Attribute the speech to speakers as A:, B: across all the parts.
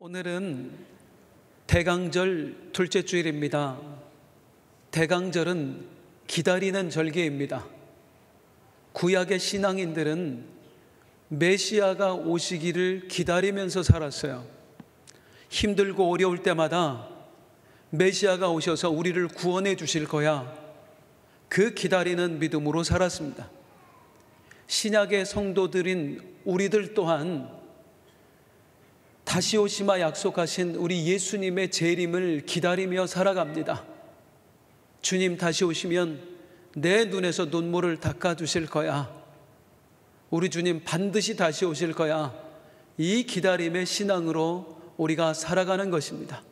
A: 오늘은 대강절 둘째 주일입니다. 대강절은 기다리는 절기입니다. 구약의 신앙인들은 메시아가 오시기를 기다리면서 살았어요. 힘들고 어려울 때마다 메시아가 오셔서 우리를 구원해 주실 거야, 그 기다리는 믿음으로 살았습니다. 신약의 성도들인 우리들 또한 다시 오시마 약속하신 우리 예수님의 재림을 기다리며 살아갑니다. 주님 다시 오시면 내 눈에서 눈물을 닦아주실 거야, 우리 주님 반드시 다시 오실 거야, 이 기다림의 신앙으로 우리가 살아가는 것입니다.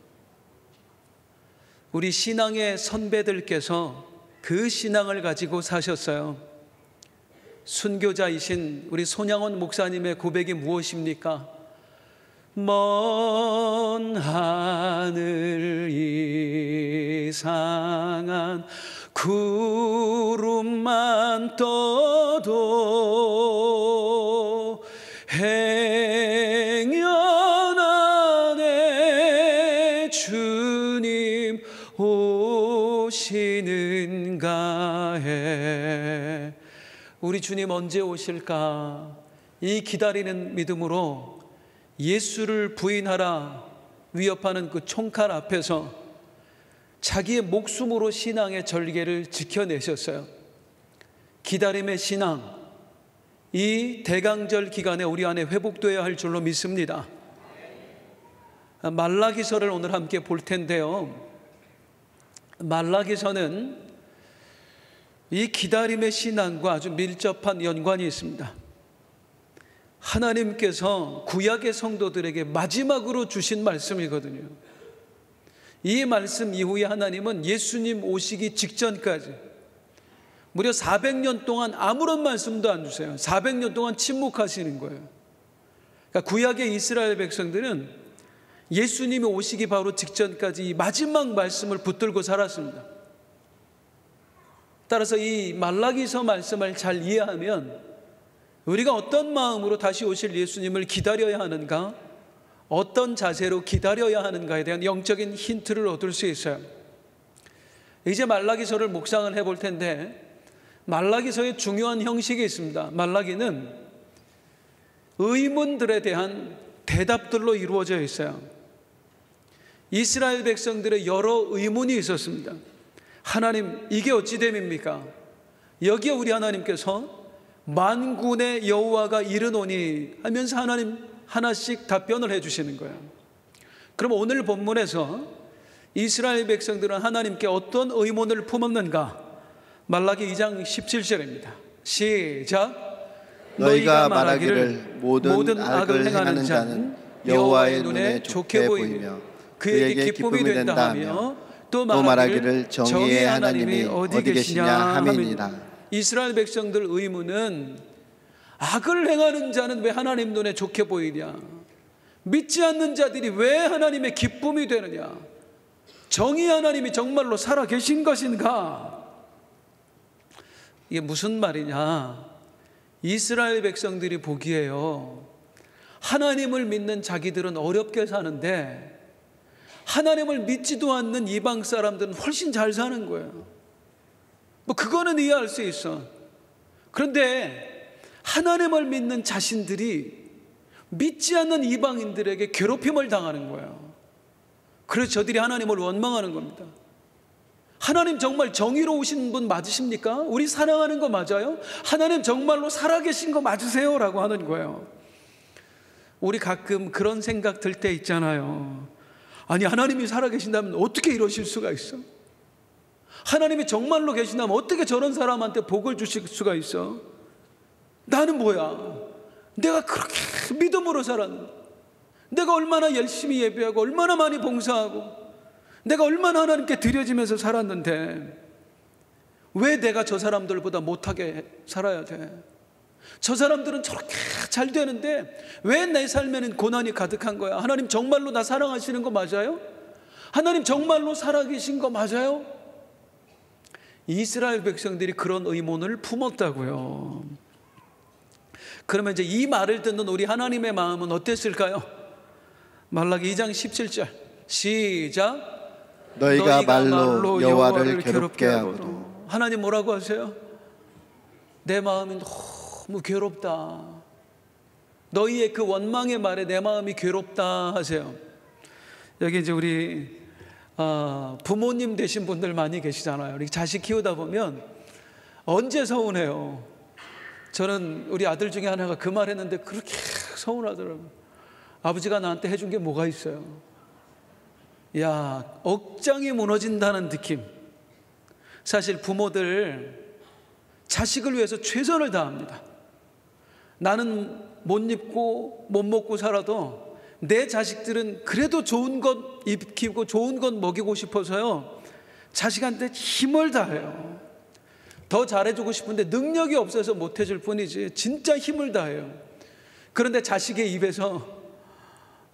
A: 우리 신앙의 선배들께서 그 신앙을 가지고 사셨어요. 순교자이신 우리 손양원 목사님의 고백이 무엇입니까? 먼 하늘 이상한 구름만 떠도 행여 안에 주님 오시는가 해. 우리 주님 언제 오실까? 이 기다리는 믿음으로 예수를 부인하라 위협하는 그 총칼 앞에서 자기의 목숨으로 신앙의 절개를 지켜내셨어요. 기다림의 신앙, 이 대강절 기간에 우리 안에 회복되어야 할 줄로 믿습니다. 말라기서를 오늘 함께 볼 텐데요, 말라기서는 이 기다림의 신앙과 아주 밀접한 연관이 있습니다. 하나님께서 구약의 성도들에게 마지막으로 주신 말씀이거든요. 이 말씀 이후에 하나님은 예수님 오시기 직전까지 무려 400년 동안 아무런 말씀도 안 주세요. 400년 동안 침묵하시는 거예요. 그러니까 구약의 이스라엘 백성들은 예수님이 오시기 바로 직전까지 이 마지막 말씀을 붙들고 살았습니다. 따라서 이 말라기서 말씀을 잘 이해하면 우리가 어떤 마음으로 다시 오실 예수님을 기다려야 하는가, 어떤 자세로 기다려야 하는가에 대한 영적인 힌트를 얻을 수 있어요. 이제 말라기서를 묵상을 해볼 텐데, 말라기서의 중요한 형식이 있습니다. 말라기는 의문들에 대한 대답들로 이루어져 있어요. 이스라엘 백성들의 여러 의문이 있었습니다. 하나님, 이게 어찌 됨입니까? 여기에 우리 하나님께서 만군의 여호와가 이르노니 하면서 하나님 하나씩 답변을 해주시는 거예요. 그럼 오늘 본문에서 이스라엘 백성들은 하나님께 어떤 의문을 품었는가? 말라기 2장 17절입니다. 시작.
B: 너희가 말하기를 모든 악을 행하는 자는 여호와의 눈에 좋게 보이며 그에게 기쁨이 된다 하며 또 말하기를 정의의 하나님이 어디 계시냐 함이니라.
A: 이스라엘 백성들 의문은 악을 행하는 자는 왜 하나님 눈에 좋게 보이냐? 믿지 않는 자들이 왜 하나님의 기쁨이 되느냐? 정의 하나님이 정말로 살아 계신 것인가? 이게 무슨 말이냐? 이스라엘 백성들이 보기에요, 하나님을 믿는 자기들은 어렵게 사는데 하나님을 믿지도 않는 이방 사람들은 훨씬 잘 사는 거예요. 그거는 이해할 수 있어. 그런데 하나님을 믿는 자신들이 믿지 않는 이방인들에게 괴롭힘을 당하는 거예요. 그래서 저들이 하나님을 원망하는 겁니다. 하나님 정말 정의로우신 분 맞으십니까? 우리 사랑하는 거 맞아요? 하나님 정말로 살아계신 거 맞으세요? 라고 하는 거예요. 우리 가끔 그런 생각 들 때 있잖아요. 아니, 하나님이 살아계신다면 어떻게 이러실 수가 있어? 하나님이 정말로 계시다면 어떻게 저런 사람한테 복을 주실 수가 있어? 나는 뭐야? 내가 그렇게 믿음으로 살았는데, 내가 얼마나 열심히 예배하고 얼마나 많이 봉사하고 내가 얼마나 하나님께 드려지면서 살았는데 왜 내가 저 사람들보다 못하게 살아야 돼? 저 사람들은 저렇게 잘 되는데 왜 내 삶에는 고난이 가득한 거야? 하나님 정말로 나 사랑하시는 거 맞아요? 하나님 정말로 살아계신 거 맞아요? 이스라엘 백성들이 그런 의문을 품었다고요. 그러면 이제 이 말을 듣는 우리 하나님의 마음은 어땠을까요? 말라기 2장 17절 시작.
B: 너희가 말로 여호와를 괴롭게 하고도.
A: 하나님 뭐라고 하세요? 내 마음이 너무 괴롭다. 너희의 그 원망의 말에 내 마음이 괴롭다 하세요. 여기 이제 우리 부모님 되신 분들 많이 계시잖아요. 우리 자식 키우다 보면 언제 서운해요. 저는 우리 아들 중에 하나가 그 말 했는데 그렇게 서운하더라고요. 아버지가 나한테 해준 게 뭐가 있어요? 야, 억장이 무너진다는 느낌. 사실 부모들 자식을 위해서 최선을 다합니다. 나는 못 입고 못 먹고 살아도 내 자식들은 그래도 좋은 것 입히고 좋은 것 먹이고 싶어서요, 자식한테 힘을 다해요. 더 잘해주고 싶은데 능력이 없어서 못해줄 뿐이지 진짜 힘을 다해요. 그런데 자식의 입에서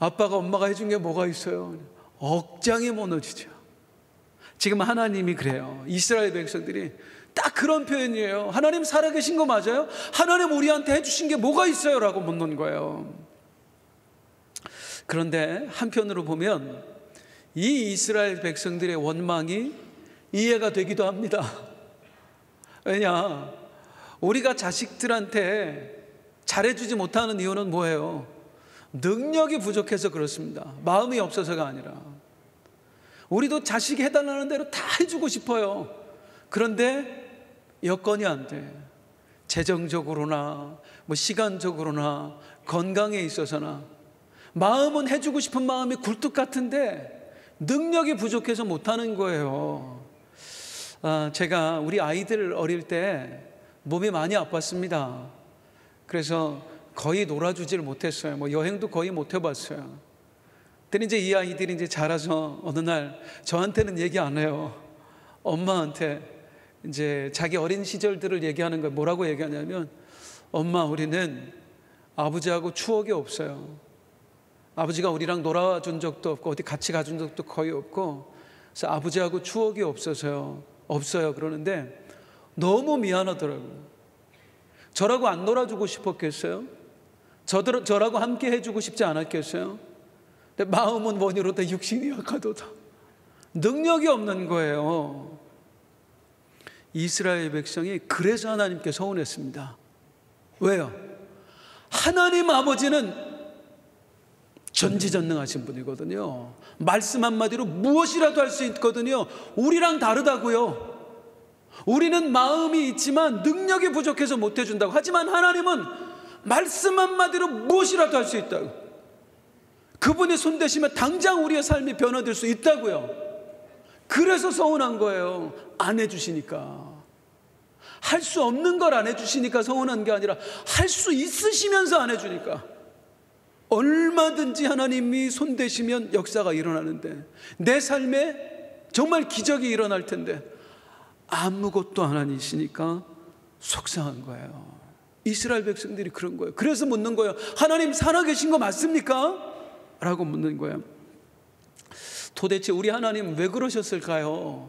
A: 아빠가 엄마가 해준 게 뭐가 있어요? 억장이 무너지죠. 지금 하나님이 그래요. 이스라엘 백성들이 딱 그런 표현이에요. 하나님 살아계신 거 맞아요? 하나님 우리한테 해주신 게 뭐가 있어요? 라고 묻는 거예요. 그런데 한편으로 보면 이 이스라엘 백성들의 원망이 이해가 되기도 합니다. 왜냐? 우리가 자식들한테 잘해주지 못하는 이유는 뭐예요? 능력이 부족해서 그렇습니다. 마음이 없어서가 아니라. 우리도 자식이 해달라는 대로 다 해주고 싶어요. 그런데 여건이 안 돼. 재정적으로나 뭐 시간적으로나 건강에 있어서나 마음은 해주고 싶은 마음이 굴뚝 같은데 능력이 부족해서 못하는 거예요. 제가 우리 아이들 어릴 때 몸이 많이 아팠습니다. 그래서 거의 놀아주질 못했어요. 뭐 여행도 거의 못 해봤어요. 근데 이제 이 아이들이 이제 자라서 어느 날 저한테는 얘기 안 해요. 엄마한테 이제 자기 어린 시절들을 얘기하는 거예요. 뭐라고 얘기하냐면, 엄마, 우리는 아버지하고 추억이 없어요. 아버지가 우리랑 놀아준 적도 없고 어디 같이 가준 적도 거의 없고, 그래서 아버지하고 추억이 없어요. 그러는데 너무 미안하더라고요. 저라고 안 놀아주고 싶었겠어요? 저라고 함께 해주고 싶지 않았겠어요? 근데 마음은 원이로다 육신이 약하도다. 능력이 없는 거예요. 이스라엘 백성이 그래서 하나님께 서운했습니다. 왜요? 하나님 아버지는 전지전능하신 분이거든요. 말씀 한마디로 무엇이라도 할 수 있거든요. 우리랑 다르다고요. 우리는 마음이 있지만 능력이 부족해서 못 해준다고. 하지만 하나님은 말씀 한마디로 무엇이라도 할 수 있다고. 그분이 손대시면 당장 우리의 삶이 변화될 수 있다고요. 그래서 서운한 거예요. 안 해주시니까. 할 수 없는 걸 안 해주시니까 서운한 게 아니라 할 수 있으시면서 안 해주니까. 얼마든지 하나님이 손대시면 역사가 일어나는데, 내 삶에 정말 기적이 일어날 텐데 아무것도 안 하시니까 속상한 거예요. 이스라엘 백성들이 그런 거예요. 그래서 묻는 거예요. 하나님 살아계신 거 맞습니까? 라고 묻는 거예요. 도대체 우리 하나님 왜 그러셨을까요?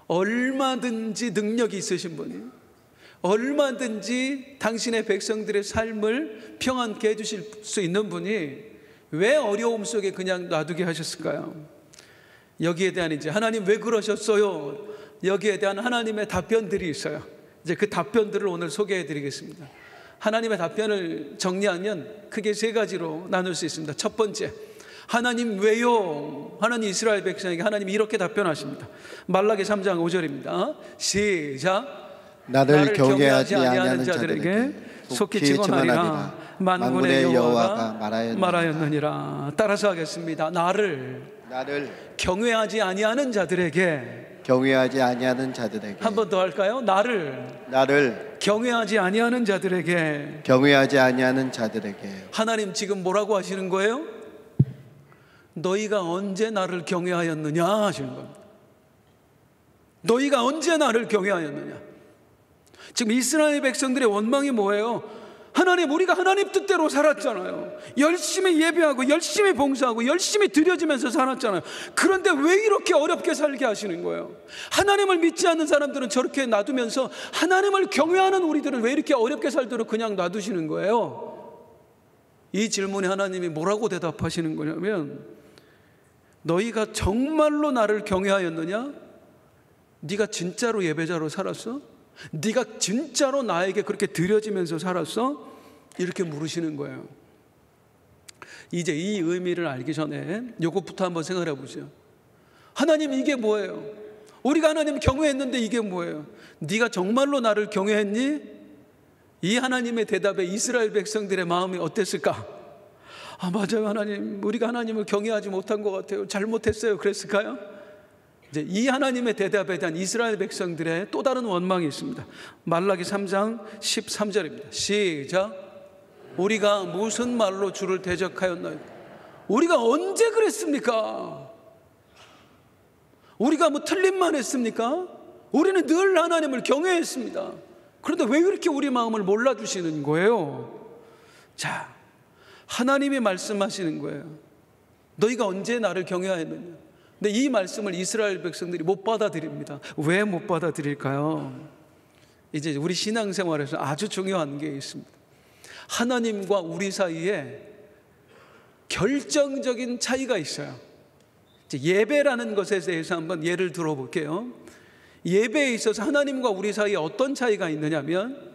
A: 얼마든지 능력이 있으신 분이, 얼마든지 당신의 백성들의 삶을 평안케 해주실 수 있는 분이 왜 어려움 속에 그냥 놔두게 하셨을까요? 여기에 대한 이제 하나님 왜 그러셨어요? 여기에 대한 하나님의 답변들이 있어요. 이제 그 답변들을 오늘 소개해 드리겠습니다. 하나님의 답변을 정리하면 크게 세 가지로 나눌 수 있습니다. 첫 번째, 하나님 왜요? 하나님 이스라엘 백성에게 하나님이 이렇게 답변하십니다. 말라기 3장 5절입니다. 시작. 나를 경외하지 아니하는 자들에게 속히 증언하리라. 만군의 여호와가 말하였느니라. 따라서 하겠습니다. 나를 경외하지 아니하는 자들에게. 한 번 더 할까요? 나를 경외하지 아니하는 자들에게. 하나님 지금 뭐라고 하시는 거예요? 너희가 언제 나를 경외하였느냐 하시는 겁니다. 너희가 언제 나를 경외하였느냐. 지금 이스라엘 백성들의 원망이 뭐예요? 하나님, 우리가 하나님 뜻대로 살았잖아요. 열심히 예배하고 열심히 봉사하고 열심히 드려지면서 살았잖아요. 그런데 왜 이렇게 어렵게 살게 하시는 거예요? 하나님을 믿지 않는 사람들은 저렇게 놔두면서 하나님을 경외하는 우리들은 왜 이렇게 어렵게 살도록 그냥 놔두시는 거예요? 이 질문에 하나님이 뭐라고 대답하시는 거냐면, 너희가 정말로 나를 경외하였느냐? 네가 진짜로 예배자로 살았어? 네가 진짜로 나에게 그렇게 드려지면서 살았어? 이렇게 물으시는 거예요. 이제 이 의미를 알기 전에 이것부터 한번 생각해 보죠. 하나님, 이게 뭐예요? 우리가 하나님 경외했는데 이게 뭐예요? 네가 정말로 나를 경외했니? 이 하나님의 대답에 이스라엘 백성들의 마음이 어땠을까? 맞아요, 하나님, 우리가 하나님을 경외하지 못한 것 같아요. 잘못했어요. 그랬을까요? 이제 이 하나님의 대답에 대한 이스라엘 백성들의 또 다른 원망이 있습니다. 말라기 3장 13절입니다. 시작. 우리가 무슨 말로 주를 대적하였나요? 우리가 언제 그랬습니까? 우리가 뭐 틀린 말 했습니까? 우리는 늘 하나님을 경외했습니다. 그런데 왜 이렇게 우리 마음을 몰라주시는 거예요? 자, 하나님이 말씀하시는 거예요. 너희가 언제 나를 경외하였느냐? 근데 이 말씀을 이스라엘 백성들이 못 받아들입니다. 왜 못 받아들일까요? 이제 우리 신앙생활에서 아주 중요한 게 있습니다. 하나님과 우리 사이에 결정적인 차이가 있어요. 이제 예배라는 것에 대해서 한번 예를 들어볼게요. 예배에 있어서 하나님과 우리 사이에 어떤 차이가 있느냐면,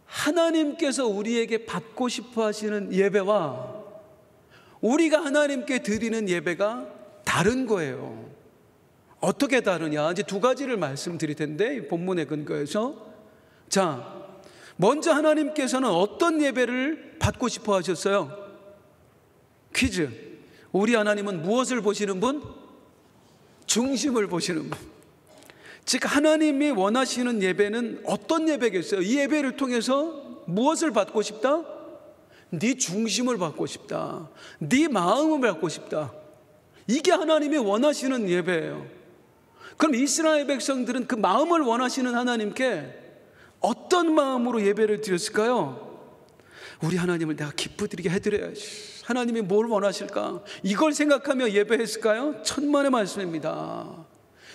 A: 하나님께서 우리에게 받고 싶어 하시는 예배와 우리가 하나님께 드리는 예배가 다른 거예요. 어떻게 다르냐? 이제 두 가지를 말씀드릴 텐데, 본문의 근거에서. 자, 먼저 하나님께서는 어떤 예배를 받고 싶어 하셨어요? 퀴즈. 우리 하나님은 무엇을 보시는 분? 중심을 보시는 분. 즉, 하나님이 원하시는 예배는 어떤 예배겠어요? 이 예배를 통해서 무엇을 받고 싶다? 네 중심을 받고 싶다. 네 마음을 받고 싶다. 이게 하나님이 원하시는 예배예요. 그럼 이스라엘 백성들은 그 마음을 원하시는 하나님께 어떤 마음으로 예배를 드렸을까요? 우리 하나님을 내가 기쁘드리게 해드려야지. 하나님이 뭘 원하실까? 이걸 생각하며 예배했을까요? 천만의 말씀입니다.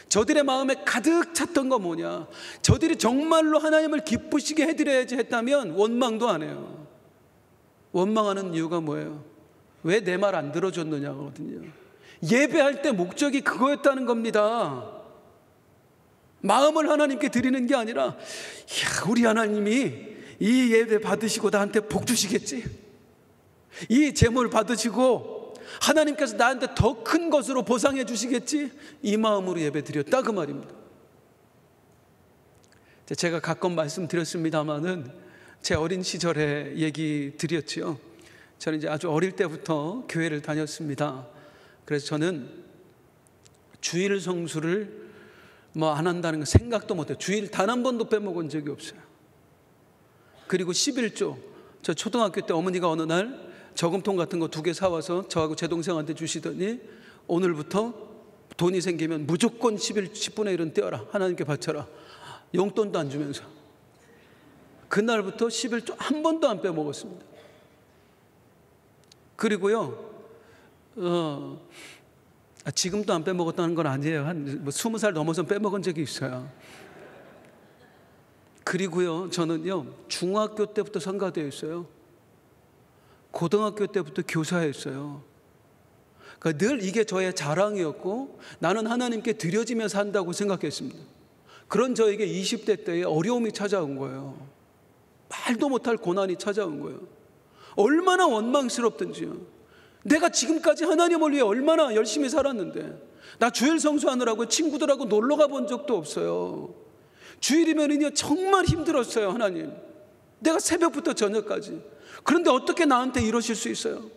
A: 저들의 마음에 가득 찼던 거 뭐냐? 저들이 정말로 하나님을 기쁘시게 해드려야지 했다면 원망도 안 해요. 원망하는 이유가 뭐예요? 왜 내 말 안 들어줬느냐거든요. 예배할 때 목적이 그거였다는 겁니다. 마음을 하나님께 드리는 게 아니라, 우리 하나님이 이 예배 받으시고 나한테 복 주시겠지, 이 재물 받으시고 하나님께서 나한테 더 큰 것으로 보상해 주시겠지, 이 마음으로 예배 드렸다, 그 말입니다. 제가 가끔 말씀드렸습니다마는 제 어린 시절에 얘기 드렸지요. 저는 이제 아주 어릴 때부터 교회를 다녔습니다. 그래서 저는 주일 성수를 안 한다는 거 생각도 못해요. 주일 단 한 번도 빼먹은 적이 없어요. 그리고 11조, 저 초등학교 때 어머니가 어느 날 저금통 같은 거 2개 사와서 저하고 제 동생한테 주시더니, 오늘부터 돈이 생기면 무조건 10분의 1은 떼어라, 하나님께 바쳐라. 용돈도 안 주면서. 그날부터 11조 한 번도 안 빼먹었습니다. 그리고요, 지금도 안 빼먹었다는 건 아니에요. 한 20살 넘어서 빼먹은 적이 있어요. 그리고요, 저는요, 중학교 때부터 성가되어 있어요. 고등학교 때부터 교사였어요. 그러니까 늘 이게 저의 자랑이었고, 나는 하나님께 드려지며 산다고 생각했습니다. 그런 저에게 20대 때에 어려움이 찾아온 거예요. 말도 못할 고난이 찾아온 거예요. 얼마나 원망스럽든지요. 내가 지금까지 하나님을 위해 얼마나 열심히 살았는데, 나 주일 성수하느라고 친구들하고 놀러 가본 적도 없어요. 주일이면은요 정말 힘들었어요. 하나님, 내가 새벽부터 저녁까지. 그런데 어떻게 나한테 이러실 수 있어요?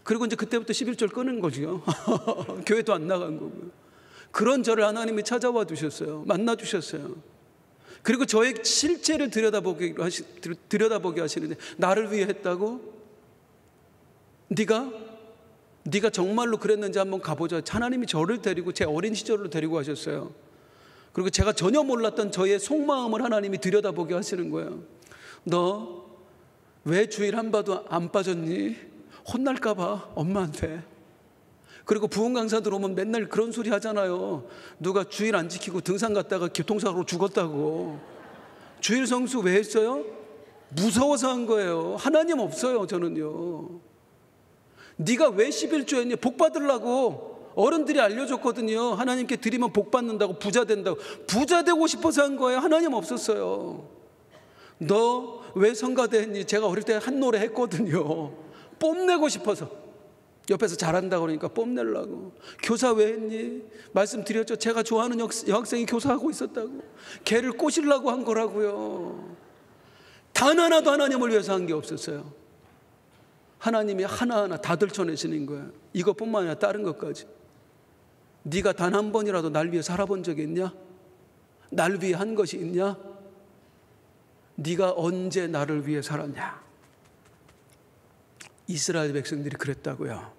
A: 그리고 이제 그때부터 11절 끊은 거죠. 교회도 안 나간 거고요. 그런 저를 하나님이 찾아와 주셨어요. 만나 주셨어요. 그리고 저의 실체를 들여다보게 하시는데, 나를 위해 했다고? 네가 정말로 그랬는지 한번 가보자. 하나님이 저를 데리고 제 어린 시절로 데리고 가셨어요. 그리고 제가 전혀 몰랐던 저의 속마음을 하나님이 들여다보게 하시는 거예요. 너 왜 주일 한 바도 안 빠졌니? 혼날까 봐, 엄마한테. 그리고 부흥 강사들 오면 맨날 그런 소리 하잖아요. 누가 주일 안 지키고 등산 갔다가 교통사고로 죽었다고. 주일 성수 왜 했어요? 무서워서 한 거예요. 하나님 없어요, 저는요. 네가 왜 11조 했냐? 복 받으려고 어른들이 알려줬거든요. 하나님께 드리면 복 받는다고, 부자 된다고. 부자 되고 싶어서 한 거예요. 하나님 없었어요. 너 왜 성가대 했니? 제가 어릴 때 한 노래 했거든요. 뽐내고 싶어서. 옆에서 잘한다고 그러니까 뽐내려고. 교사 왜 했니? 말씀드렸죠. 제가 좋아하는 여학생이 교사하고 있었다고. 걔를 꼬시려고 한 거라고요. 단 하나도 하나님을 위해서 한 게 없었어요. 하나님이 하나하나 다 들춰내시는 거예요. 이것뿐만 아니라 다른 것까지. 네가 단 한 번이라도 날 위해 살아본 적이 있냐? 날 위해 한 것이 있냐? 네가 언제 나를 위해 살았냐? 이스라엘 백성들이 그랬다고요.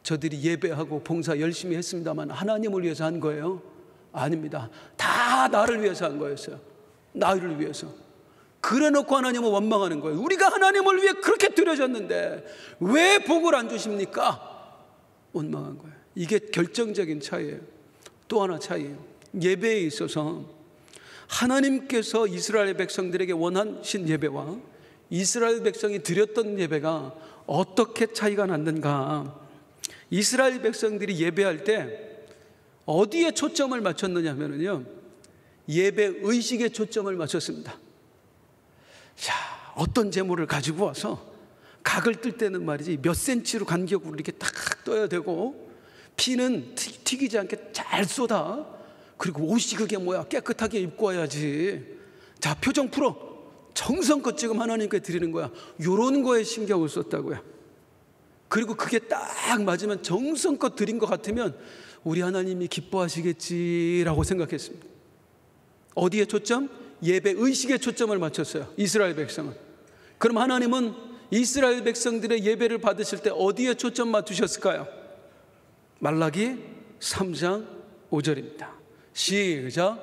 A: 저들이 예배하고 봉사 열심히 했습니다만 하나님을 위해서 한 거예요? 아닙니다. 다 나를 위해서 한 거였어요. 나를 위해서. 그래놓고 하나님은 원망하는 거예요. 우리가 하나님을 위해 그렇게 드려졌는데 왜 복을 안 주십니까? 원망한 거예요. 이게 결정적인 차이예요. 또 하나 차이예요. 예배에 있어서 하나님께서 이스라엘 백성들에게 원하신 예배와 이스라엘 백성이 드렸던 예배가 어떻게 차이가 났는가? 이스라엘 백성들이 예배할 때 어디에 초점을 맞췄느냐 하면요, 예배 의식에 초점을 맞췄습니다. 자, 어떤 제물을 가지고 와서 각을 뜰 때는 말이지 몇 센치로 간격으로 이렇게 딱 떠야 되고, 피는 튀기지 않게 잘 쏟아. 그리고 옷이 그게 뭐야, 깨끗하게 입고 와야지. 자, 표정 풀어. 정성껏 지금 하나님께 드리는 거야. 이런 거에 신경을 썼다고요. 그리고 그게 딱 맞으면, 정성껏 드린 것 같으면 우리 하나님이 기뻐하시겠지라고 생각했습니다. 어디에 초점? 예배 의식에 초점을 맞췄어요, 이스라엘 백성은. 그럼 하나님은 이스라엘 백성들의 예배를 받으실 때 어디에 초점 맞추셨을까요? 말라기 3장 5절입니다. 시작.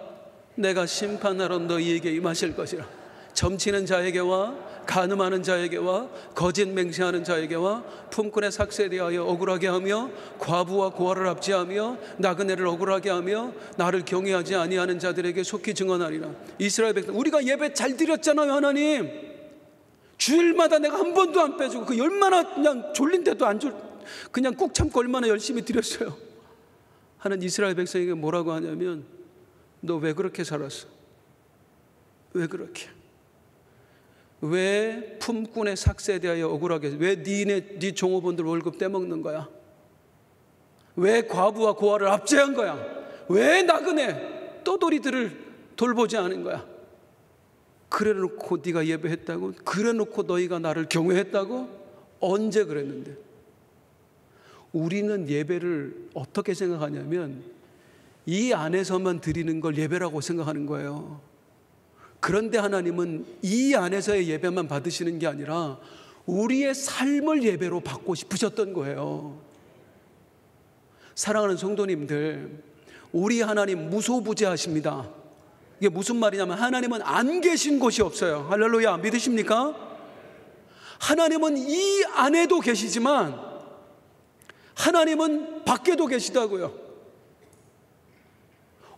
A: 내가 심판하러 너희에게 임하실 것이라. 점치는 자에게와 간음하는 자에게와 거짓 맹세하는 자에게와 품꾼의 삭세에 대하여 억울하게 하며 과부와 고아를 압제하며 나그네를 억울하게 하며 나를 경외하지 아니하는 자들에게 속히 증언하리라. 이스라엘 백성, 우리가 예배 잘 드렸잖아요. 하나님 주일마다 내가 한 번도 안 빼주고, 그 얼마나 그냥 졸린데도 그냥 꾹 참고 얼마나 열심히 드렸어요 하는 이스라엘 백성에게 뭐라고 하냐면, 너 왜 그렇게 살았어? 왜 그렇게? 왜 품꾼의 삭세에 대하여 억울하게, 왜 네 종업원들 월급 떼먹는 거야? 왜 과부와 고아를 압제한 거야? 왜 나그네 떠돌이들을 돌보지 않은 거야? 그래놓고 네가 예배했다고? 그래놓고 너희가 나를 경외했다고? 언제 그랬는데? 우리는 예배를 어떻게 생각하냐면 이 안에서만 드리는 걸 예배라고 생각하는 거예요. 그런데 하나님은 이 안에서의 예배만 받으시는 게 아니라 우리의 삶을 예배로 받고 싶으셨던 거예요. 사랑하는 성도님들, 우리 하나님 무소부재하십니다. 이게 무슨 말이냐면 하나님은 안 계신 곳이 없어요. 할렐루야, 믿으십니까? 하나님은 이 안에도 계시지만 하나님은 밖에도 계시다고요.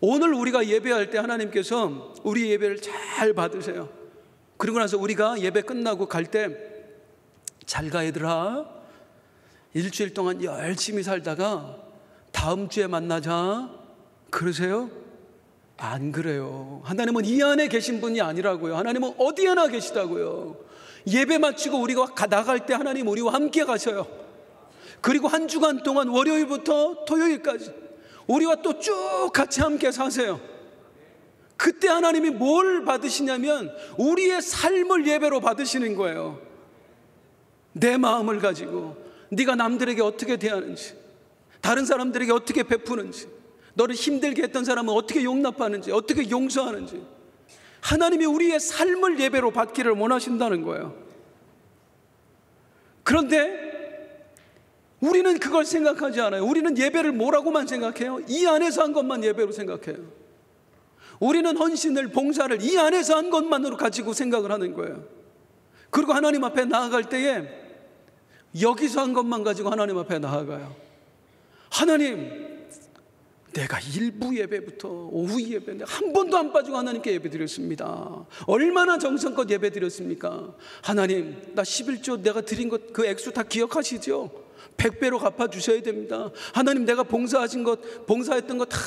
A: 오늘 우리가 예배할 때 하나님께서 우리 예배를 잘 받으세요. 그리고 나서 우리가 예배 끝나고 갈 때 잘 가 얘들아, 일주일 동안 열심히 살다가 다음 주에 만나자 그러세요? 안 그래요. 하나님은 이 안에 계신 분이 아니라고요. 하나님은 어디 하나 계시다고요. 예배 마치고 우리가 나갈 때 하나님 우리와 함께 가셔요. 그리고 한 주간 동안 월요일부터 토요일까지 우리와 또 쭉 같이 함께 사세요. 그때 하나님이 뭘 받으시냐면 우리의 삶을 예배로 받으시는 거예요. 내 마음을 가지고 네가 남들에게 어떻게 대하는지, 다른 사람들에게 어떻게 베푸는지, 너를 힘들게 했던 사람은 어떻게 용납하는지, 어떻게 용서하는지, 하나님이 우리의 삶을 예배로 받기를 원하신다는 거예요. 그런데 우리는 그걸 생각하지 않아요. 우리는 예배를 뭐라고만 생각해요? 이 안에서 한 것만 예배로 생각해요. 우리는 헌신을, 봉사를 이 안에서 한 것만으로 가지고 생각을 하는 거예요. 그리고 하나님 앞에 나아갈 때에 여기서 한 것만 가지고 하나님 앞에 나아가요. 하나님, 내가 일부 예배부터 오후 예배 한 번도 안 빠지고 하나님께 예배 드렸습니다. 얼마나 정성껏 예배 드렸습니까? 하나님, 나 11조 내가 드린 것 그 액수 다 기억하시죠? 100배로 갚아주셔야 됩니다. 하나님, 내가 봉사했던 것 다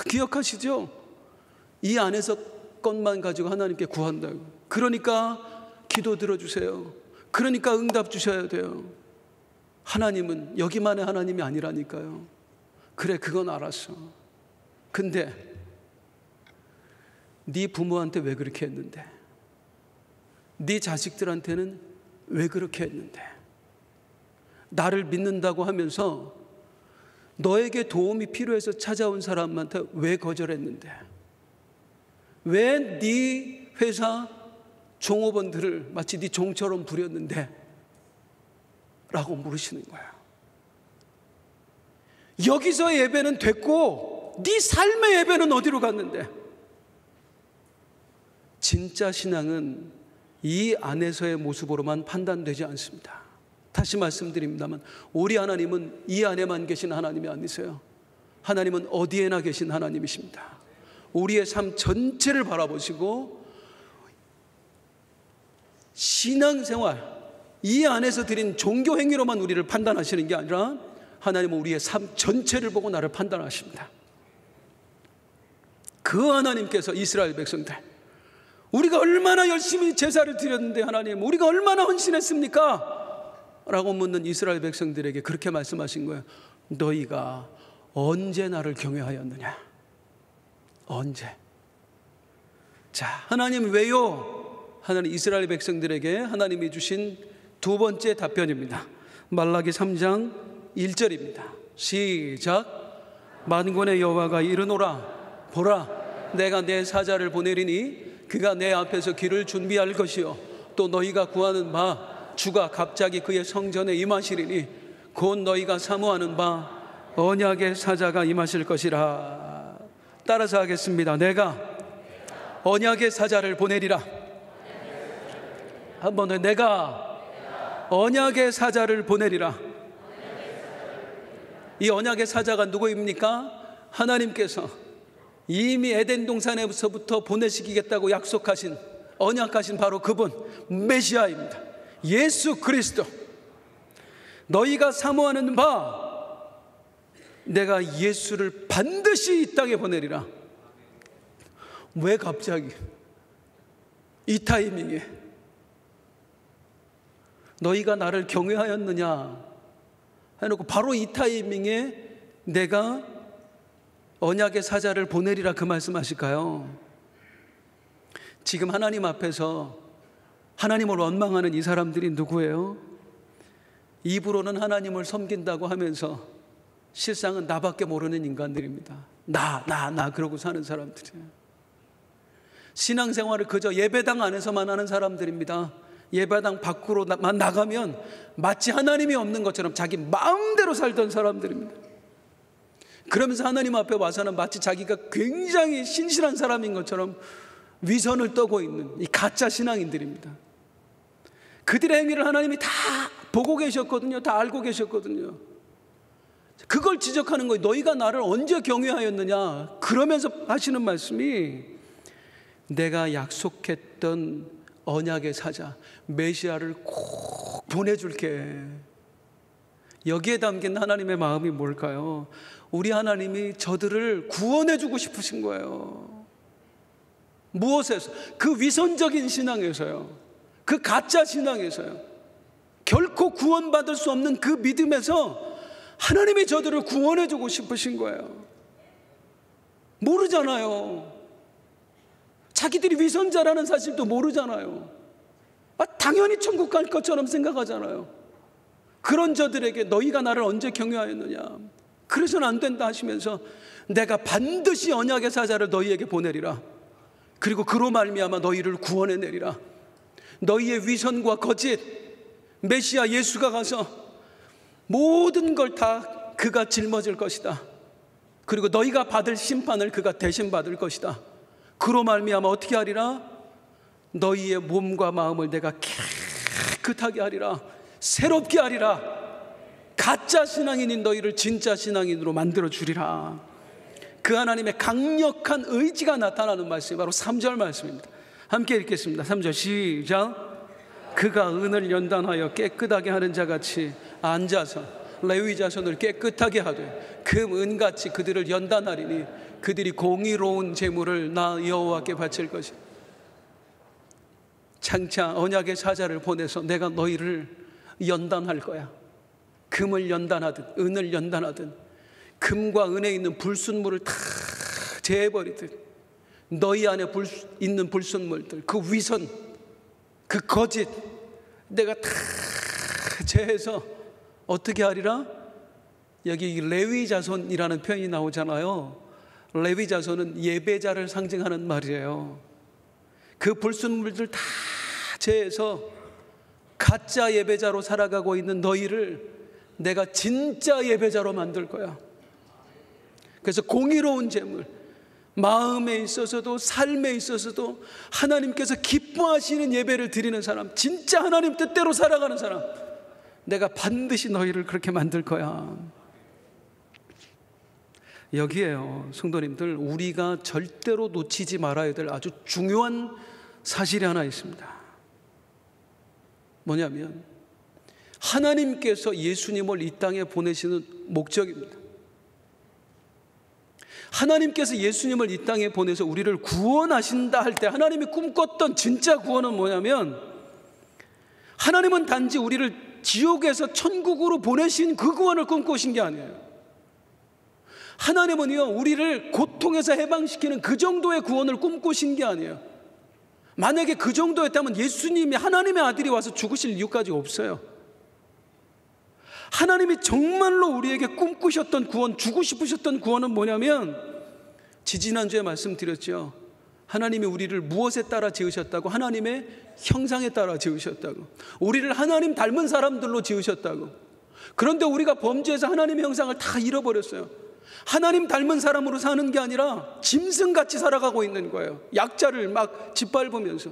A: 기억하시죠? 이 안에서 것만 가지고 하나님께 구한다고. 그러니까 기도 들어주세요. 그러니까 응답 주셔야 돼요. 하나님은 여기만의 하나님이 아니라니까요. 그래, 그건 알았어. 근데 네 부모한테 왜 그렇게 했는데? 네 자식들한테는 왜 그렇게 했는데? 나를 믿는다고 하면서 너에게 도움이 필요해서 찾아온 사람한테 왜 거절했는데? 왜 네 회사 종업원들을 마치 네 종처럼 부렸는데? 라고 물으시는 거야. 여기서의 예배는 됐고 네 삶의 예배는 어디로 갔는데? 진짜 신앙은 이 안에서의 모습으로만 판단되지 않습니다. 다시 말씀드립니다만 우리 하나님은 이 안에만 계신 하나님이 아니세요. 하나님은 어디에나 계신 하나님이십니다. 우리의 삶 전체를 바라보시고 신앙생활 이 안에서 드린 종교 행위로만 우리를 판단하시는 게 아니라 하나님은 우리의 삶 전체를 보고 나를 판단하십니다. 그 하나님께서 이스라엘 백성들, 우리가 얼마나 열심히 제사를 드렸는데 하나님, 우리가 얼마나 헌신했습니까? 라고 묻는 이스라엘 백성들에게 그렇게 말씀하신 거예요. 너희가 언제 나를 경외하였느냐? 언제? 자, 하나님 왜요? 하나님 이스라엘 백성들에게 하나님이 주신 두 번째 답변입니다. 말라기 3장 1절입니다. 시작. 만군의 여호와가 이르노라, 보라, 내가 내 사자를 보내리니 그가 내 앞에서 길을 준비할 것이요 또 너희가 구하는 바 주가 갑자기 그의 성전에 임하시리니 곧 너희가 사모하는 바 언약의 사자가 임하실 것이라. 따라서 하겠습니다. 내가 언약의 사자를 보내리라. 한 번 더. 내가 언약의 사자를 보내리라. 이 언약의 사자가 누구입니까? 하나님께서 이미 에덴 동산에서부터 보내시겠다고 약속하신, 언약하신 바로 그분 메시아입니다. 예수 그리스도. 너희가 사모하는 바 내가 예수를 반드시 이 땅에 보내리라. 왜 갑자기 이 타이밍에? 너희가 나를 경외하였느냐 해놓고 바로 이 타이밍에 내가 언약의 사자를 보내리라 그 말씀하실까요? 지금 하나님 앞에서 하나님을 원망하는 이 사람들이 누구예요? 입으로는 하나님을 섬긴다고 하면서 실상은 나밖에 모르는 인간들입니다. 나 그러고 사는 사람들이에요. 신앙생활을 그저 예배당 안에서만 하는 사람들입니다. 예배당 밖으로만 나가면 마치 하나님이 없는 것처럼 자기 마음대로 살던 사람들입니다. 그러면서 하나님 앞에 와서는 마치 자기가 굉장히 신실한 사람인 것처럼 위선을 떠고 있는 이 가짜 신앙인들입니다. 그들의 행위를 하나님이 다 보고 계셨거든요. 다 알고 계셨거든요. 그걸 지적하는 거예요. 너희가 나를 언제 경외하였느냐? 그러면서 하시는 말씀이 내가 약속했던 언약의 사자 메시아를 꼭 보내줄게. 여기에 담긴 하나님의 마음이 뭘까요? 우리 하나님이 저들을 구원해주고 싶으신 거예요. 무엇에서? 그 위선적인 신앙에서요. 그 가짜 신앙에서요. 결코 구원받을 수 없는 그 믿음에서 하나님이 저들을 구원해주고 싶으신 거예요. 모르잖아요. 자기들이 위선자라는 사실도 모르잖아요. 당연히 천국 갈 것처럼 생각하잖아요. 그런 저들에게 너희가 나를 언제 경외하였느냐? 그래서는 안 된다 하시면서 내가 반드시 언약의 사자를 너희에게 보내리라. 그리고 그로 말미암아 너희를 구원해내리라. 너희의 위선과 거짓, 메시아 예수가 가서 모든 걸 다 그가 짊어질 것이다. 그리고 너희가 받을 심판을 그가 대신 받을 것이다. 그로 말미암아 어떻게 하리라? 너희의 몸과 마음을 내가 깨끗하게 하리라. 새롭게 하리라. 가짜 신앙인인 너희를 진짜 신앙인으로 만들어 주리라. 그 하나님의 강력한 의지가 나타나는 말씀이 바로 3절 말씀입니다. 함께 읽겠습니다. 3절 시작. 그가 은을 연단하여 깨끗하게 하는 자같이 앉아서 레위 자손을 깨끗하게 하되 그 은같이 그들을 연단하리니 그들이 공의로운 제물을 나 여호와께 바칠 것이다. 장차 언약의 사자를 보내서 내가 너희를 연단할 거야. 금을 연단하듯 은을 연단하듯 금과 은에 있는 불순물을 다 제해버리듯 너희 안에 있는 불순물들, 그 위선, 그 거짓 내가 다 제해서 어떻게 하리라? 여기 레위 자손이라는 표현이 나오잖아요. 레위 자손은 예배자를 상징하는 말이에요. 그 불순물들 다 제해서 가짜 예배자로 살아가고 있는 너희를 내가 진짜 예배자로 만들 거야. 그래서 공의로운 제물, 마음에 있어서도 삶에 있어서도 하나님께서 기뻐하시는 예배를 드리는 사람, 진짜 하나님 뜻대로 살아가는 사람, 내가 반드시 너희를 그렇게 만들 거야. 여기에요, 성도님들, 우리가 절대로 놓치지 말아야 될 아주 중요한 사실이 하나 있습니다. 뭐냐면 하나님께서 예수님을 이 땅에 보내시는 목적입니다. 하나님께서 예수님을 이 땅에 보내서 우리를 구원하신다 할 때 하나님이 꿈꿨던 진짜 구원은 뭐냐면, 하나님은 단지 우리를 지옥에서 천국으로 보내신 그 구원을 꿈꾸신 게 아니에요. 하나님은요, 우리를 고통에서 해방시키는 그 정도의 구원을 꿈꾸신 게 아니에요. 만약에 그 정도였다면 예수님이, 하나님의 아들이 와서 죽으실 이유까지 없어요. 하나님이 정말로 우리에게 꿈꾸셨던 구원, 주고 싶으셨던 구원은 뭐냐면, 지지난주에 말씀드렸죠. 하나님이 우리를 무엇에 따라 지으셨다고? 하나님의 형상에 따라 지으셨다고. 우리를 하나님 닮은 사람들로 지으셨다고. 그런데 우리가 범죄해서 하나님의 형상을 다 잃어버렸어요. 하나님 닮은 사람으로 사는 게 아니라 짐승같이 살아가고 있는 거예요. 약자를 막 짓밟으면서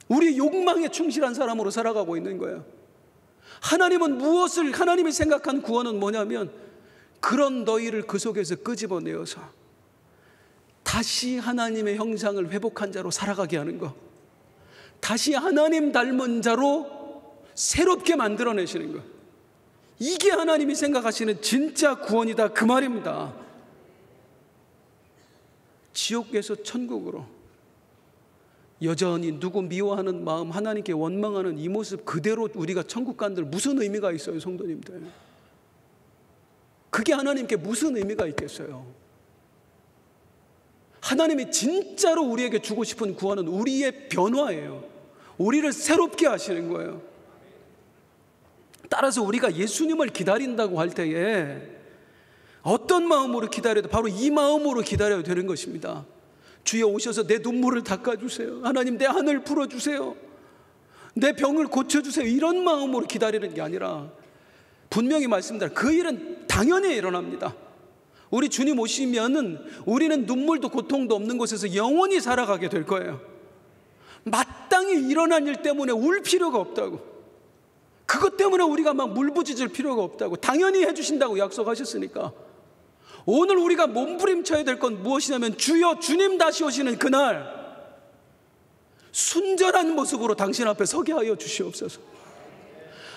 A: 우리 욕망에 충실한 사람으로 살아가고 있는 거예요. 하나님은 무엇을, 하나님이 생각한 구원은 뭐냐면, 그런 너희를 그 속에서 끄집어내어서 다시 하나님의 형상을 회복한 자로 살아가게 하는 거, 다시 하나님 닮은 자로 새롭게 만들어내시는 거, 이게 하나님이 생각하시는 진짜 구원이다, 그 말입니다. 지옥에서 천국으로 여전히 누구 미워하는 마음, 하나님께 원망하는 이 모습 그대로 우리가 천국 간들 무슨 의미가 있어요, 성도님들? 그게 하나님께 무슨 의미가 있겠어요? 하나님이 진짜로 우리에게 주고 싶은 구원은 우리의 변화예요. 우리를 새롭게 하시는 거예요. 따라서 우리가 예수님을 기다린다고 할 때에 어떤 마음으로 기다려도 바로 이 마음으로 기다려야 되는 것입니다. 주여 오셔서 내 눈물을 닦아주세요. 하나님, 내 한을 풀어주세요. 내 병을 고쳐주세요. 이런 마음으로 기다리는 게 아니라, 분명히 말씀드립니다. 그 일은 당연히 일어납니다. 우리 주님 오시면은 우리는 눈물도 고통도 없는 곳에서 영원히 살아가게 될 거예요. 마땅히 일어난 일 때문에 울 필요가 없다고, 그것 때문에 우리가 막 물부짖을 필요가 없다고, 당연히 해주신다고 약속하셨으니까. 오늘 우리가 몸부림쳐야 될 건 무엇이냐면, 주여, 주님 다시 오시는 그날 순전한 모습으로 당신 앞에 서게 하여 주시옵소서.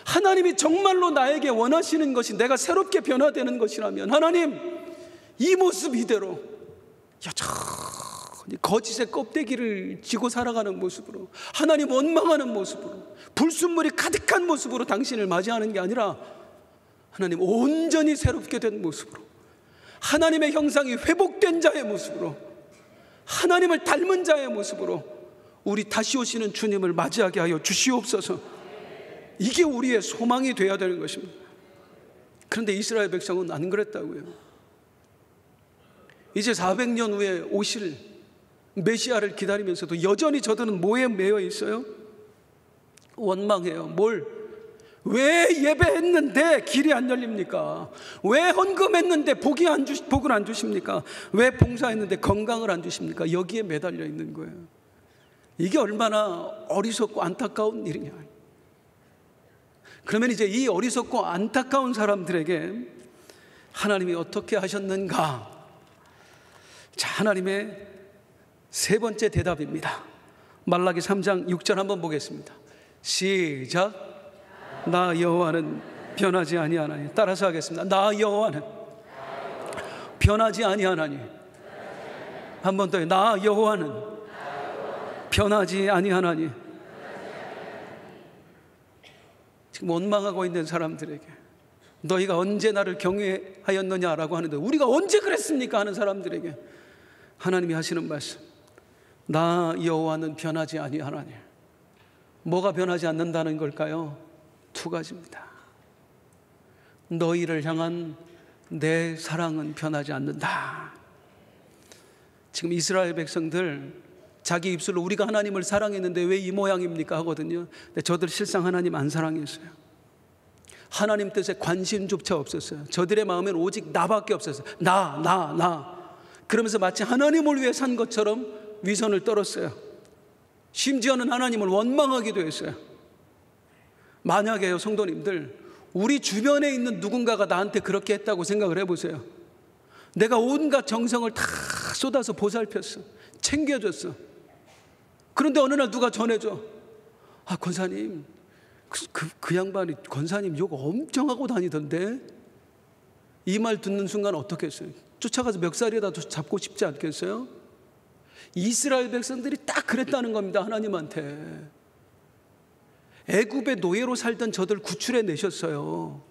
A: 하나님이 정말로 나에게 원하시는 것이 내가 새롭게 변화되는 것이라면, 하나님, 이 모습 이대로 여전히 거짓의 껍데기를 지고 살아가는 모습으로, 하나님 원망하는 모습으로, 불순물이 가득한 모습으로 당신을 맞이하는 게 아니라, 하나님 온전히 새롭게 된 모습으로, 하나님의 형상이 회복된 자의 모습으로, 하나님을 닮은 자의 모습으로 우리 다시 오시는 주님을 맞이하게 하여 주시옵소서. 이게 우리의 소망이 되어야 되는 것입니다. 그런데 이스라엘 백성은 안 그랬다고요. 이제 400년 후에 오실 메시아를 기다리면서도 여전히 저들은 뭐에 매여 있어요? 원망해요. 왜 예배했는데 길이 안 열립니까? 왜 헌금했는데 복을 안 주십니까? 왜 봉사했는데 건강을 안 주십니까? 여기에 매달려 있는 거예요. 이게 얼마나 어리석고 안타까운 일이냐. 그러면 이제 이 어리석고 안타까운 사람들에게 하나님이 어떻게 하셨는가 자, 하나님의 세 번째 대답입니다. 말라기 3장 6절 한번 보겠습니다. 시작. 나 여호와는 변하지 아니하나니. 따라서 하겠습니다. 나 여호와는 변하지 아니하나니. 한 번 더. 나 여호와는 변하지 아니하나니. 지금 원망하고 있는 사람들에게 너희가 언제 나를 경외하였느냐라고 하는데, 우리가 언제 그랬습니까 하는 사람들에게 하나님이 하시는 말씀, 나 여호와는 변하지 아니하나니. 뭐가 변하지 않는다는 걸까요? 두 가지입니다. 너희를 향한 내 사랑은 변하지 않는다. 지금 이스라엘 백성들 자기 입술로 우리가 하나님을 사랑했는데 왜 이 모양입니까 하거든요. 근데 저들 실상 하나님 안 사랑했어요. 하나님 뜻에 관심조차 없었어요. 저들의 마음엔 오직 나밖에 없었어요. 나. 그러면서 마치 하나님을 위해 산 것처럼 위선을 떨었어요. 심지어는 하나님을 원망하기도 했어요. 만약에요, 성도님들, 우리 주변에 있는 누군가가 나한테 그렇게 했다고 생각을 해보세요. 내가 온갖 정성을 다 쏟아서 보살폈어, 챙겨줬어. 그런데 어느 날 누가 전해줘. 아, 권사님, 그 양반이 권사님 욕 엄청 하고 다니던데. 이 말 듣는 순간 어떻겠어요? 쫓아가서 멱살에다 잡고 싶지 않겠어요? 이스라엘 백성들이 딱 그랬다는 겁니다. 하나님한테. 애굽의 노예로 살던 저들 구출해내셨어요.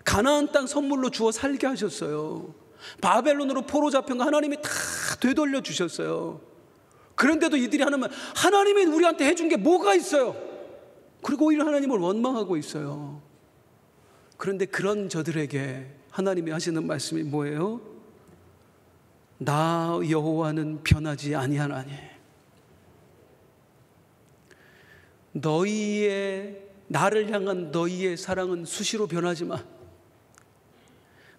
A: 가나안 땅 선물로 주어 살게 하셨어요. 바벨론으로 포로 잡힌 거 하나님이 다 되돌려 주셨어요. 그런데도 이들이 하나님이 우리한테 해준 게 뭐가 있어요? 그리고 오히려 하나님을 원망하고 있어요. 그런데 그런 저들에게 하나님이 하시는 말씀이 뭐예요? 나 여호와는 변하지 아니하나니. 나를 향한 너희의 사랑은 수시로 변하지만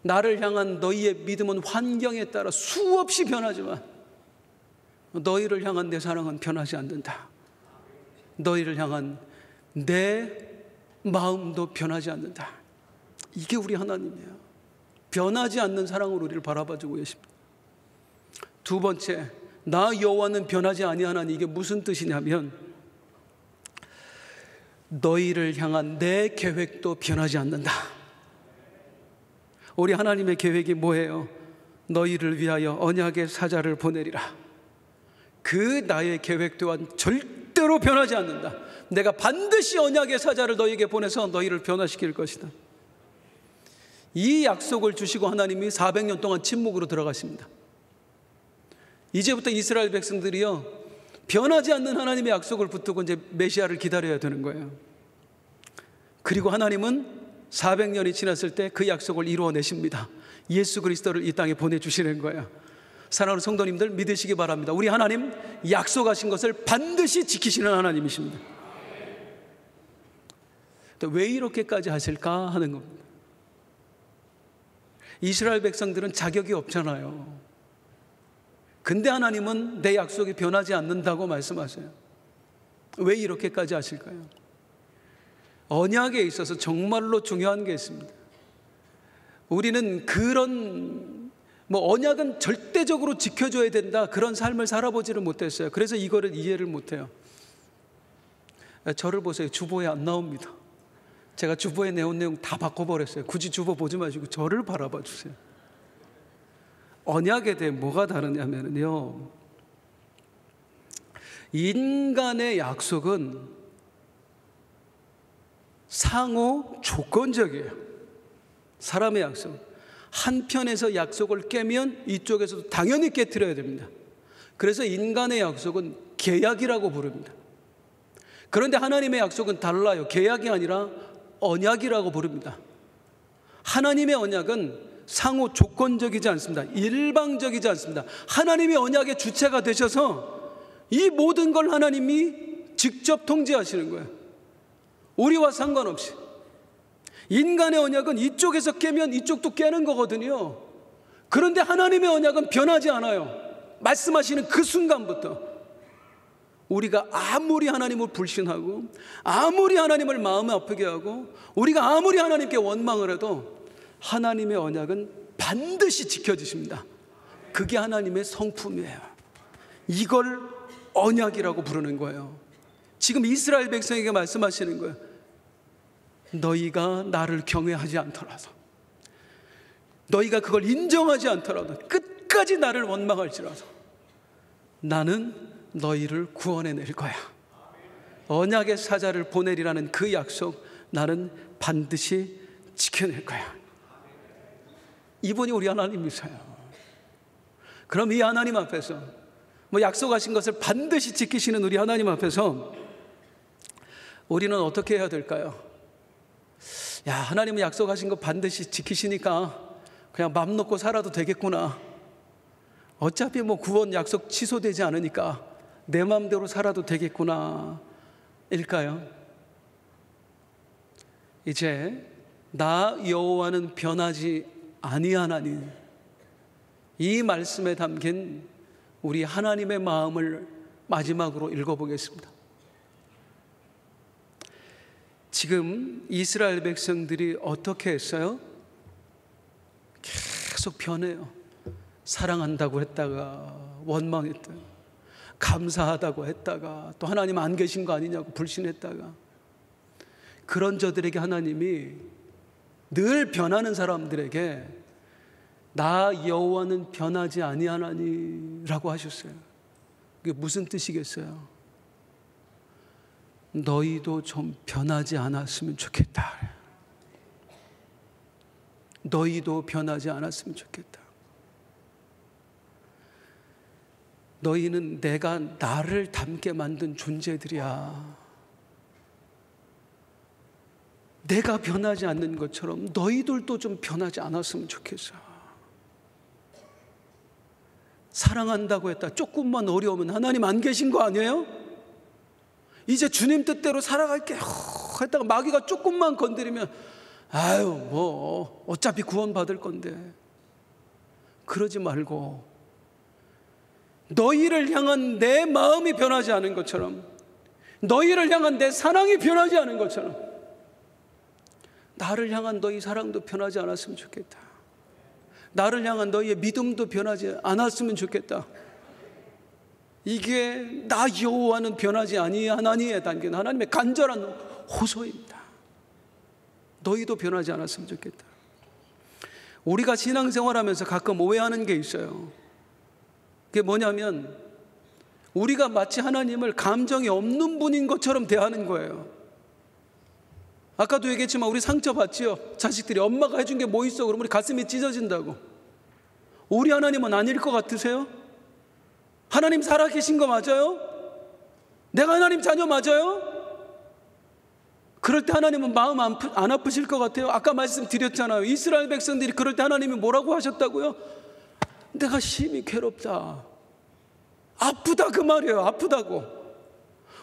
A: 나를 향한 너희의 믿음은 환경에 따라 수없이 변하지만 너희를 향한 내 사랑은 변하지 않는다. 너희를 향한 내 마음도 변하지 않는다. 이게 우리 하나님이에요. 변하지 않는 사랑으로 우리를 바라봐주고 계십니다. 두 번째, 나 여호와는 변하지 아니하나니. 이게 무슨 뜻이냐면 너희를 향한 내 계획도 변하지 않는다. 우리 하나님의 계획이 뭐예요? 너희를 위하여 언약의 사자를 보내리라. 그 나의 계획 또한 절대로 변하지 않는다. 내가 반드시 언약의 사자를 너희에게 보내서 너희를 변화시킬 것이다. 이 약속을 주시고 하나님이 400년 동안 침묵으로 들어가십니다. 이제부터 이스라엘 백성들이요, 변하지 않는 하나님의 약속을 붙들고 이제 메시아를 기다려야 되는 거예요. 그리고 하나님은 400년이 지났을 때 그 약속을 이루어내십니다. 예수 그리스도를 이 땅에 보내주시는 거예요. 사랑하는 성도님들, 믿으시기 바랍니다. 우리 하나님 약속하신 것을 반드시 지키시는 하나님이십니다. 왜 이렇게까지 하실까 하는 겁니다. 이스라엘 백성들은 자격이 없잖아요. 근데 하나님은 내 약속이 변하지 않는다고 말씀하세요. 왜 이렇게까지 하실까요? 언약에 있어서 정말로 중요한 게 있습니다. 우리는 그런 언약은 절대적으로 지켜줘야 된다, 그런 삶을 살아보지를 못했어요. 그래서 이거를 이해를 못해요. 저를 보세요. 주보에 안 나옵니다. 제가 주보에 내온 내용 다 바꿔버렸어요. 굳이 주보 보지 마시고 저를 바라봐 주세요. 언약에 대해 뭐가 다르냐면요, 인간의 약속은 상호 조건적이에요. 사람의 약속, 한편에서 약속을 깨면 이쪽에서도 당연히 깨트려야 됩니다. 그래서 인간의 약속은 계약이라고 부릅니다. 그런데 하나님의 약속은 달라요. 계약이 아니라 언약이라고 부릅니다. 하나님의 언약은 상호 조건적이지 않습니다. 일방적이지 않습니다. 하나님의 언약의 주체가 되셔서 이 모든 걸 하나님이 직접 통제하시는 거예요. 우리와 상관없이. 인간의 언약은 이쪽에서 깨면 이쪽도 깨는 거거든요. 그런데 하나님의 언약은 변하지 않아요. 말씀하시는 그 순간부터 우리가 아무리 하나님을 불신하고 아무리 하나님을 마음에 아프게 하고 우리가 아무리 하나님께 원망을 해도 하나님의 언약은 반드시 지켜지십니다. 그게 하나님의 성품이에요. 이걸 언약이라고 부르는 거예요. 지금 이스라엘 백성에게 말씀하시는 거예요. 너희가 나를 경외하지 않더라도, 너희가 그걸 인정하지 않더라도, 끝까지 나를 원망할지라도 나는 너희를 구원해낼 거야. 언약의 사자를 보내리라는 그 약속 나는 반드시 지켜낼 거야. 이분이 우리 하나님이세요. 그럼 이 하나님 앞에서, 약속하신 것을 반드시 지키시는 우리 하나님 앞에서 우리는 어떻게 해야 될까요? 야, 하나님은 약속하신 거 반드시 지키시니까 그냥 맘 놓고 살아도 되겠구나. 어차피 구원 약속 취소되지 않으니까 내 마음대로 살아도 되겠구나 일까요? 이제 나 여호와는 변하지 아니하나니, 이 말씀에 담긴 우리 하나님의 마음을 마지막으로 읽어보겠습니다. 지금 이스라엘 백성들이 어떻게 했어요? 계속 변해요. 사랑한다고 했다가 원망했다가, 감사하다고 했다가 또 하나님 안 계신 거 아니냐고 불신했다가, 그런 저들에게 하나님이, 늘 변하는 사람들에게 나 여호와는 변하지 아니하나니 라고 하셨어요. 그게 무슨 뜻이겠어요? 너희도 좀 변하지 않았으면 좋겠다. 너희도 변하지 않았으면 좋겠다. 너희는 내가 나를 닮게 만든 존재들이야. 내가 변하지 않는 것처럼 너희들도 좀 변하지 않았으면 좋겠어. 사랑한다고 했다, 조금만 어려우면 하나님 안 계신 거 아니에요? 이제 주님 뜻대로 살아갈게 했다가 마귀가 조금만 건드리면 아유 어차피 구원받을 건데. 그러지 말고 너희를 향한 내 마음이 변하지 않은 것처럼, 너희를 향한 내 사랑이 변하지 않은 것처럼 나를 향한 너희 사랑도 변하지 않았으면 좋겠다. 나를 향한 너희의 믿음도 변하지 않았으면 좋겠다. 이게 나 여호와는 변하지 아니하나니에 담긴 하나님의 간절한 호소입니다. 너희도 변하지 않았으면 좋겠다. 우리가 신앙생활하면서 가끔 오해하는 게 있어요. 그게 뭐냐면 우리가 마치 하나님을 감정이 없는 분인 것처럼 대하는 거예요. 아까도 얘기했지만 우리 상처받지요. 자식들이 엄마가 해준 게 뭐 있어? 그러면 우리 가슴이 찢어진다고. 우리 하나님은 아닐 것 같으세요? 하나님 살아계신 거 맞아요? 내가 하나님 자녀 맞아요? 그럴 때 하나님은 마음 안 아프실 것 같아요? 아까 말씀드렸잖아요. 이스라엘 백성들이 그럴 때 하나님이 뭐라고 하셨다고요? 내가 심히 괴롭다, 아프다, 그 말이에요. 아프다고.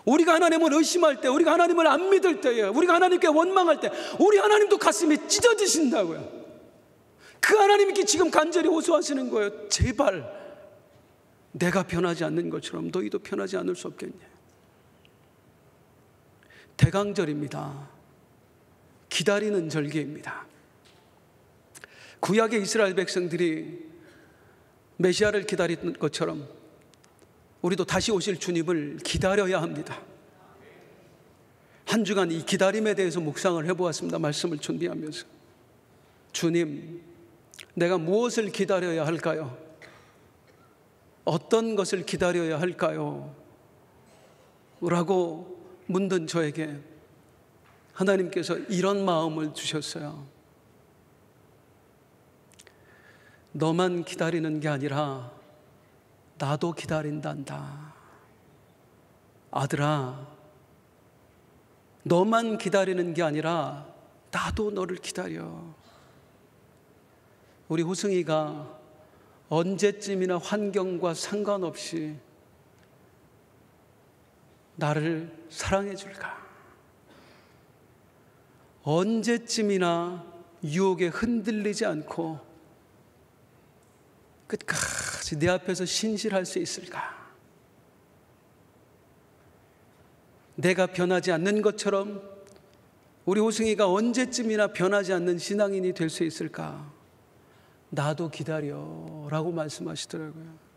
A: 우리가 하나님을 의심할 때, 우리가 하나님을 안 믿을 때에, 우리가 하나님께 원망할 때 우리 하나님도 가슴이 찢어지신다고요. 그 하나님께 지금 간절히 호소하시는 거예요. 제발 내가 변하지 않는 것처럼 너희도 변하지 않을 수 없겠냐. 대강절입니다. 기다리는 절기입니다. 구약의 이스라엘 백성들이 메시아를 기다렸던 것처럼 우리도 다시 오실 주님을 기다려야 합니다. 한 주간 이 기다림에 대해서 묵상을 해보았습니다. 말씀을 준비하면서 주님, 내가 무엇을 기다려야 할까요? 어떤 것을 기다려야 할까요? 라고 묻는 저에게 하나님께서 이런 마음을 주셨어요. 너만 기다리는 게 아니라 나도 기다린단다. 아들아, 너만 기다리는 게 아니라 나도 너를 기다려. 우리 호승이가 언제쯤이나 환경과 상관없이 나를 사랑해 줄까? 언제쯤이나 유혹에 흔들리지 않고 끝까지 내 앞에서 신실할 수 있을까? 내가 변하지 않는 것처럼 우리 호승이가 언제쯤이나 변하지 않는 신앙인이 될 수 있을까? 나도 기다려라고 말씀하시더라고요.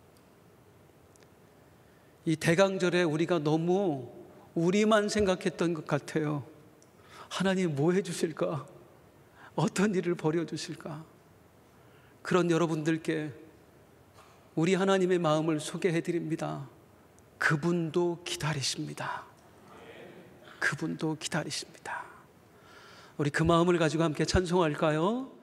A: 이 대강절에 우리가 너무 우리만 생각했던 것 같아요. 하나님 뭐 해주실까? 어떤 일을 벌여주실까? 그런 여러분들께 우리 하나님의 마음을 소개해드립니다. 그분도 기다리십니다. 그분도 기다리십니다. 우리 그 마음을 가지고 함께 찬송할까요?